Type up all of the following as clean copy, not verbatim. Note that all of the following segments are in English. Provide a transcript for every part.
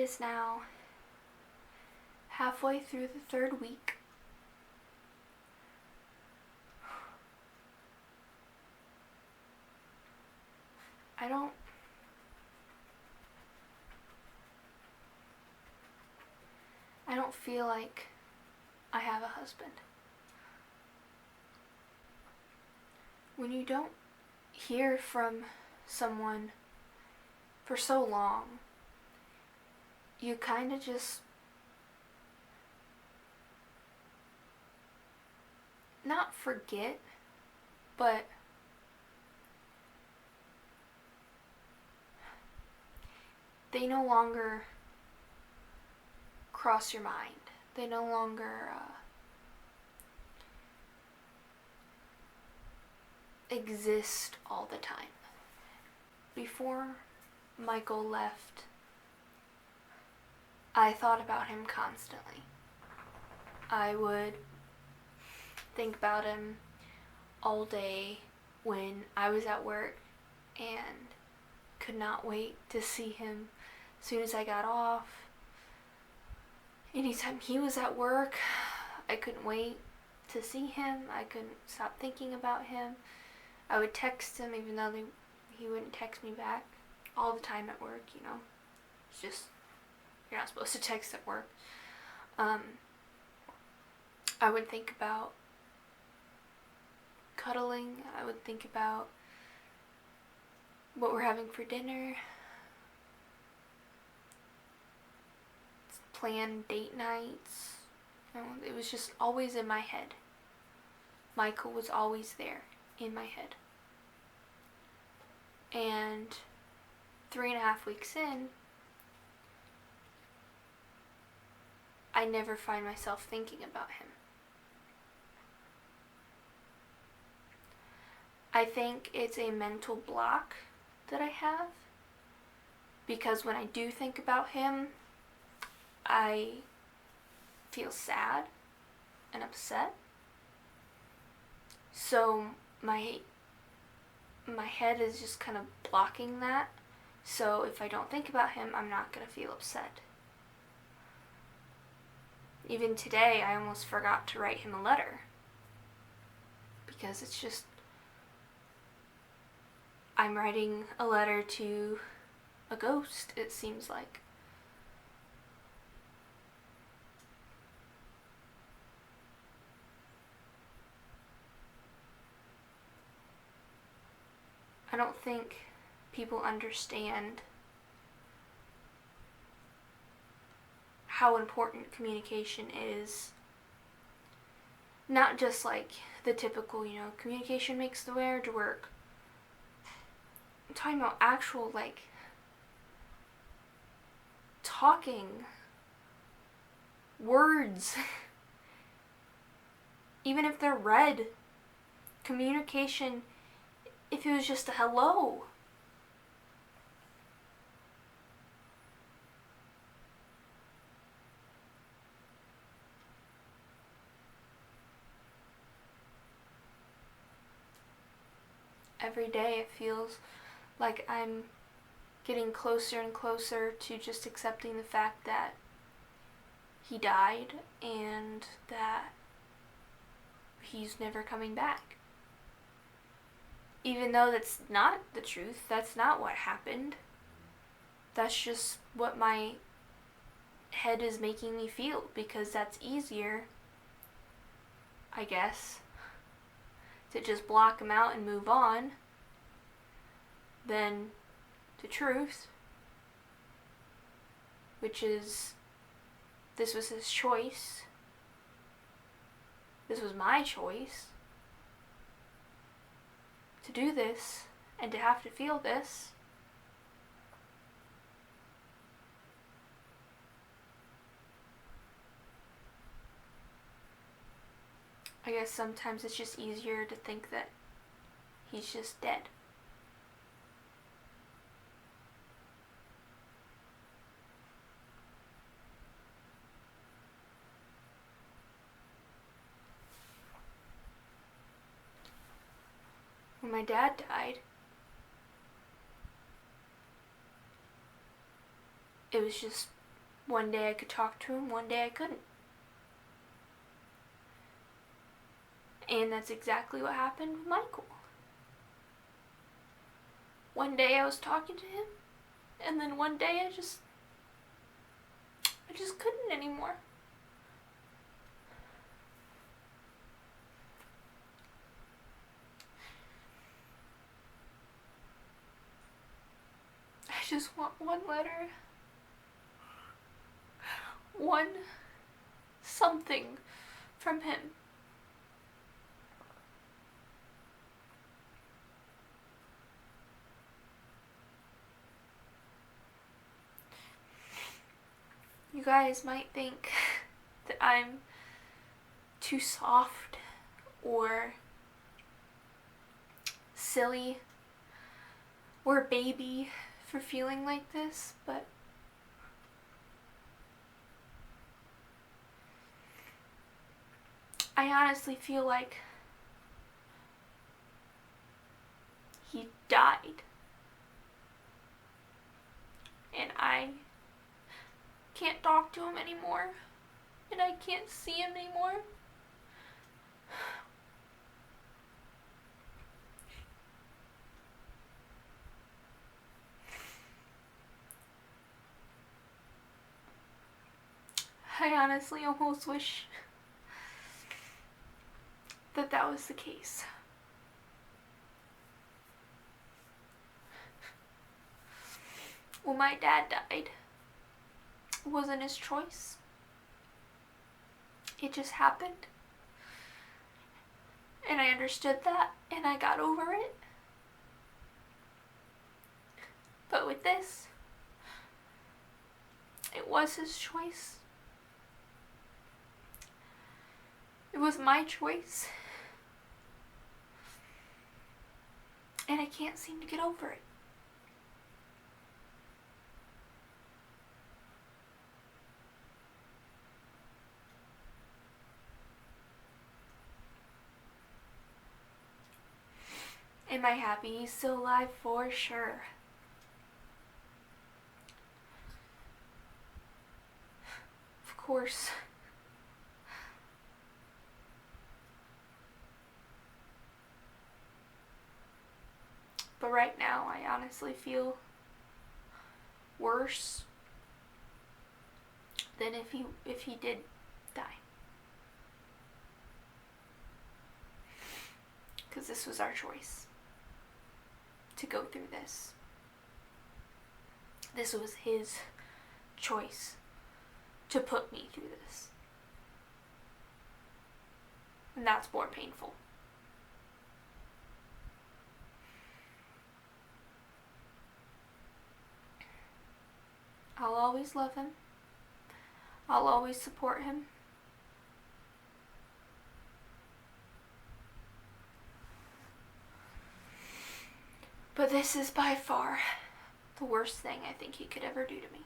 is now halfway through the third week. I don't feel like I have a husband. When you don't hear from someone for so long, you kind of just not forget, but they no longer cross your mind. They no longer exist all the time. Before Michael left, I thought about him constantly. I would think about him all day when I was at work and could not wait to see him as soon as I got off. Anytime he was at work, I couldn't wait to see him. I couldn't stop thinking about him. I would text him even though he wouldn't text me back all the time at work, you know. It's just, you're not supposed to text at work. I would think about cuddling. I would think about what we're having for dinner. Plan date nights. You know, it was just always in my head. Michael was always there in my head. And 3.5 weeks in, I never find myself thinking about him. I think it's a mental block that I have, because when I do think about him, I feel sad and upset. So my head is just kind of blocking that. So if I don't think about him, I'm not going to feel upset. Even today, I almost forgot to write him a letter. Because it's just, I'm writing a letter to a ghost, it seems like. I don't think people understand how important communication is. Not just like the typical, communication makes the marriage work. I'm talking about actual, talking, words. Even if they're read, communication, if it was just a hello. Every day it feels like I'm getting closer and closer to just accepting the fact that he died and that he's never coming back. Even though that's not the truth, that's not what happened. That's just what my head is making me feel, because that's easier, I guess, to just block him out and move on than the truth, which is, this was his choice. This was my choice to do this and to have to feel this. I guess sometimes it's just easier to think that he's just dead. When my dad died, it was just One day I could talk to him, one day I couldn't. And that's exactly what happened with Michael. One day I was talking to him, and then one day I just couldn't anymore. I just want one letter. One something from him. You guys might think that I'm too soft or silly or a baby for feeling like this, but I honestly feel like he died. And I can't talk to him anymore. And I can't see him anymore. I honestly almost wish that that was the case. When my dad died, it wasn't his choice. It just happened. And I understood that, and I got over it. But with this, it was his choice. It was my choice. And I can't seem to get over it. Am I happy he's still alive? For sure. Of course. But right now, I honestly feel worse than if he did die. Because this was our choice to go through this. This was his choice to put me through this. And that's more painful. I'll always love him. I'll always support him. But this is by far the worst thing I think he could ever do to me.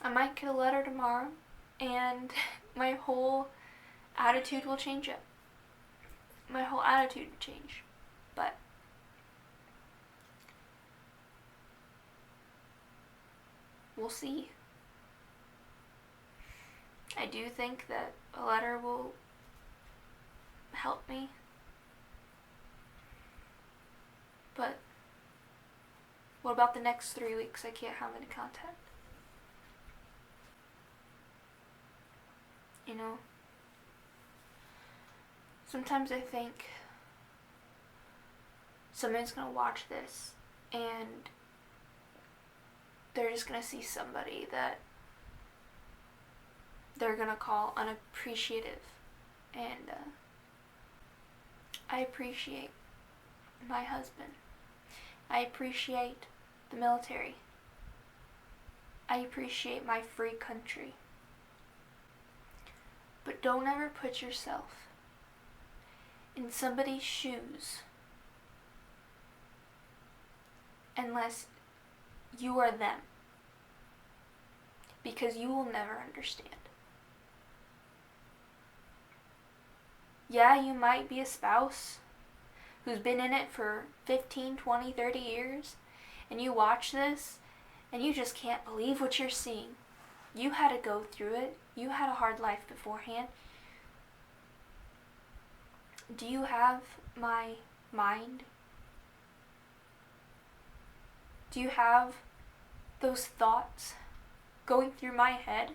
I might get a letter tomorrow, and my whole attitude will change up. My whole attitude will change. But we'll see. I do think that a letter will help me. But what about the next 3 weeks I can't have any contact? You know? Sometimes I think somebody's gonna watch this and they're just gonna see somebody that they're gonna call unappreciative. And I appreciate my husband. I appreciate the military. I appreciate my free country. But don't ever put yourself in somebody's shoes unless you are them, because you will never understand. Yeah, you might be a spouse who's been in it for 15, 20, 30 years, and you watch this, and you just can't believe what you're seeing. You had to go through it. You had a hard life beforehand. Do you have my mind? Do you have those thoughts going through my head?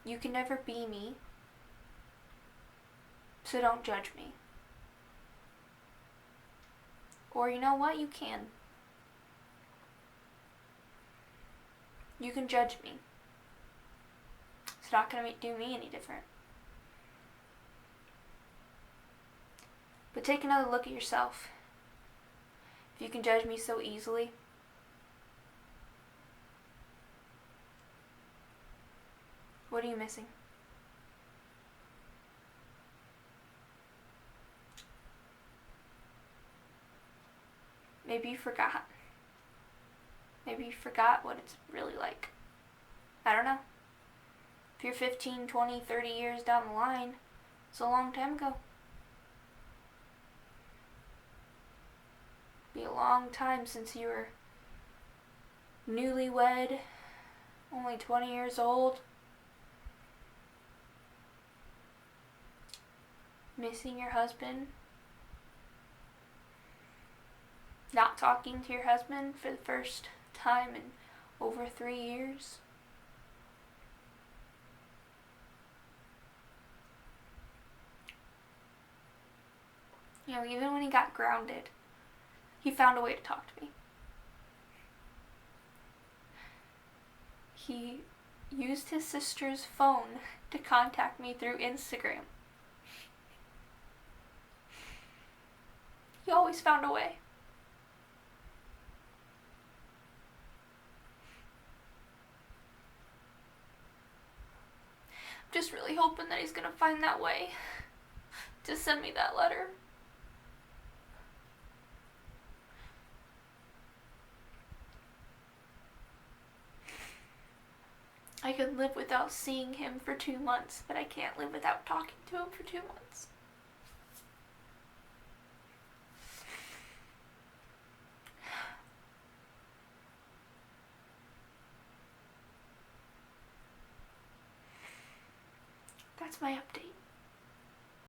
You can never be me, so don't judge me. Or you know what? You can. You can judge me. It's not going to do me any different. But take another look at yourself. If you can judge me so easily, what are you missing? Maybe you forgot. Maybe you forgot what it's really like. I don't know. If you're 15, 20, 30 years down the line, it's a long time ago. Be a long time since you were newlywed, only 20 years old, missing your husband, not talking to your husband for the first time in over 3 years. You know, even when he got grounded, he found a way to talk to me. He used his sister's phone to contact me through Instagram. He always found a way. I'm just really hoping that he's gonna find that way to send me that letter. I could live without seeing him for 2 months, but I can't live without talking to him for 2 months. That's my update.